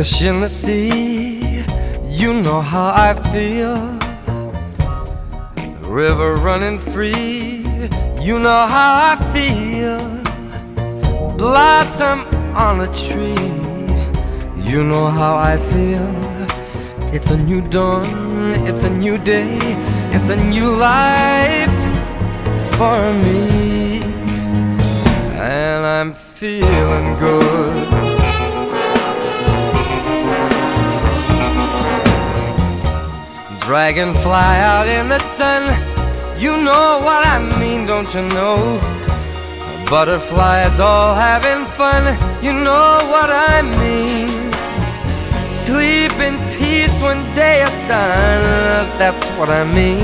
Fish in the sea, you know how I feel. River running free, you know how I feel. Blossom on a tree, you know how I feel. It's a new dawn, it's a new day, it's a new life for me, and I'm feeling good. Dragonfly out in the sun, you know what I mean, don't you know? Butterflies all having fun, you know what I mean. Sleep in peace when day is done, that's what I mean.